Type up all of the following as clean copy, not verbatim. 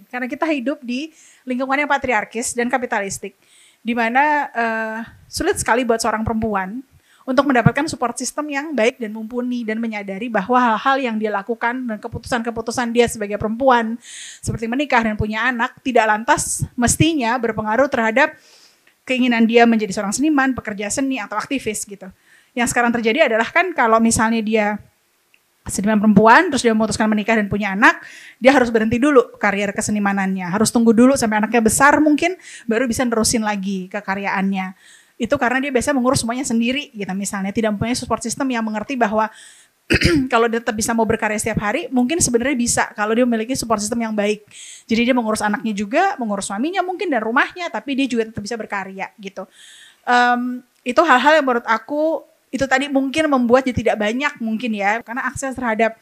Karena kita hidup di lingkungan yang patriarkis dan kapitalistik, di mana sulit sekali buat seorang perempuan untuk mendapatkan support system yang baik dan mumpuni dan menyadari bahwa hal-hal yang dia lakukan dan keputusan-keputusan dia sebagai perempuan seperti menikah dan punya anak tidak lantas mestinya berpengaruh terhadap keinginan dia menjadi seorang seniman, pekerja seni atau aktivis gitu. Yang sekarang terjadi adalah kan kalau misalnya dia seniman perempuan terus dia memutuskan menikah dan punya anak, dia harus berhenti dulu karir kesenimanannya, harus tunggu dulu sampai anaknya besar mungkin baru bisa nerusin lagi kekaryaannya. Itu karena dia biasa mengurus semuanya sendiri gitu, misalnya tidak mempunyai support system yang mengerti bahwa kalau dia tetap bisa mau berkarya setiap hari, mungkin sebenarnya bisa kalau dia memiliki support system yang baik. Jadi dia mengurus anaknya juga, mengurus suaminya mungkin dan rumahnya, tapi dia juga tetap bisa berkarya gitu. Itu hal-hal yang menurut aku itu tadi mungkin membuat dia tidak banyak mungkin ya, karena akses terhadap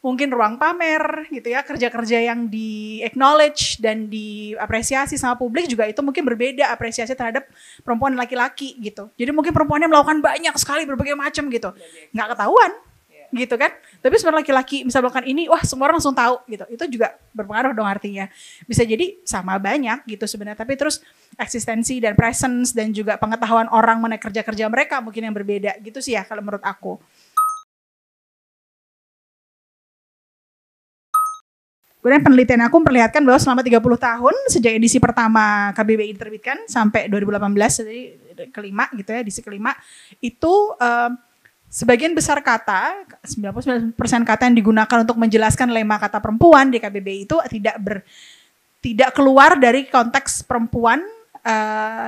mungkin ruang pamer gitu ya, kerja-kerja yang di acknowledge dan diapresiasi sama publik juga itu mungkin berbeda apresiasi terhadap perempuan dan laki-laki gitu. Jadi mungkin perempuannya melakukan banyak sekali berbagai macam gitu, nggak ketahuan gitu kan. Tapi sebenarnya laki-laki misalnya melakukan ini, wah semua orang langsung tahu gitu. Itu juga berpengaruh dong artinya. Bisa jadi sama banyak gitu sebenarnya, tapi terus eksistensi dan presence dan juga pengetahuan orang mengenai kerja-kerja mereka mungkin yang berbeda gitu sih ya kalau menurut aku. Kemudian penelitian aku memperlihatkan bahwa selama 30 tahun sejak edisi pertama KBBI diterbitkan sampai 2018, jadi kelima gitu ya, edisi kelima, itu sebagian besar kata, 99% kata yang digunakan untuk menjelaskan lema kata perempuan di KBBI itu tidak keluar dari konteks perempuan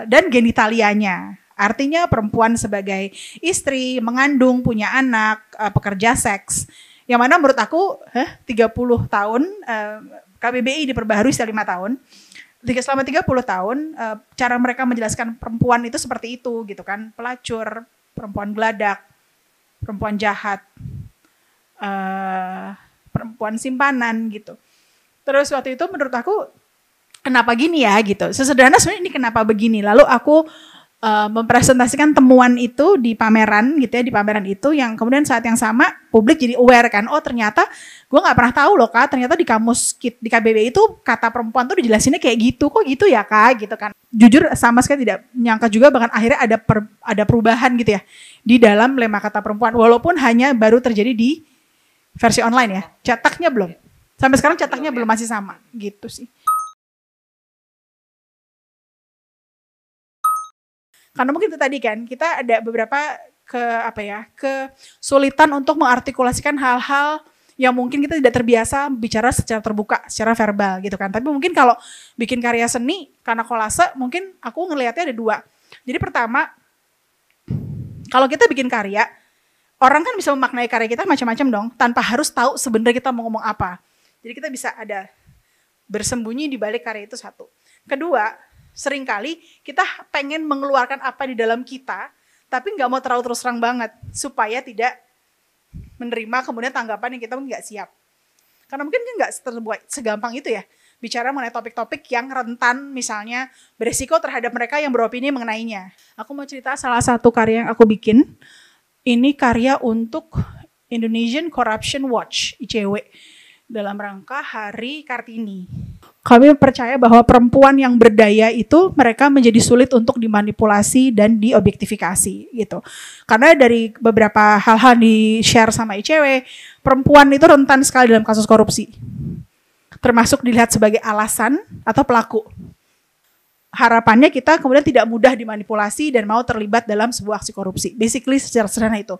dan genitalianya. Artinya perempuan sebagai istri, mengandung, punya anak, pekerja seks. Yang mana menurut aku 30 tahun KBBI diperbaharui setiap 5 tahun. Selama 30 tahun cara mereka menjelaskan perempuan itu seperti itu gitu kan. Pelacur, perempuan geladak, perempuan jahat, perempuan simpanan gitu. Terus waktu itu menurut aku kenapa gini ya gitu. Sesederhana sebenarnya ini kenapa begini. Lalu aku mempresentasikan temuan itu di pameran gitu ya, di pameran itu yang kemudian saat yang sama publik jadi aware kan, oh ternyata gue nggak pernah tahu loh Kak, ternyata di kamus di KBBI itu kata perempuan tuh dijelasinnya kayak gitu, kok gitu ya Kak gitu kan. Jujur sama sekali tidak menyangka juga, bahkan akhirnya ada perubahan gitu ya di dalam lema kata perempuan, walaupun hanya baru terjadi di versi online ya, cetaknya belum, sampai sekarang cetaknya belum, masih sama gitu sih. Karena mungkin itu tadi kan, kita ada beberapa kesulitan untuk mengartikulasikan hal-hal yang mungkin kita tidak terbiasa bicara secara terbuka, secara verbal gitu kan. Tapi mungkin kalau bikin karya seni, karena kolase, mungkin aku ngelihatnya ada dua. Jadi pertama, kalau kita bikin karya, orang kan bisa memaknai karya kita macam-macam dong, tanpa harus tahu sebenarnya kita mau ngomong apa. Jadi kita bisa ada bersembunyi di balik karya itu satu. Kedua, seringkali kita pengen mengeluarkan apa di dalam kita, tapi nggak mau terlalu terus terang banget, supaya tidak menerima kemudian tanggapan yang kita mungkin nggak siap. Karena mungkin nggak segampang itu ya, bicara mengenai topik-topik yang rentan, misalnya beresiko terhadap mereka yang beropini mengenainya. Aku mau cerita salah satu karya yang aku bikin, ini karya untuk Indonesian Corruption Watch, ICW, dalam rangka Hari Kartini. Kami percaya bahwa perempuan yang berdaya itu mereka menjadi sulit untuk dimanipulasi dan diobjektifikasi gitu. Karena dari beberapa hal-hal di-share sama ICW, perempuan itu rentan sekali dalam kasus korupsi. Termasuk dilihat sebagai alasan atau pelaku. Harapannya kita kemudian tidak mudah dimanipulasi dan mau terlibat dalam sebuah aksi korupsi. Basically secara sederhana itu.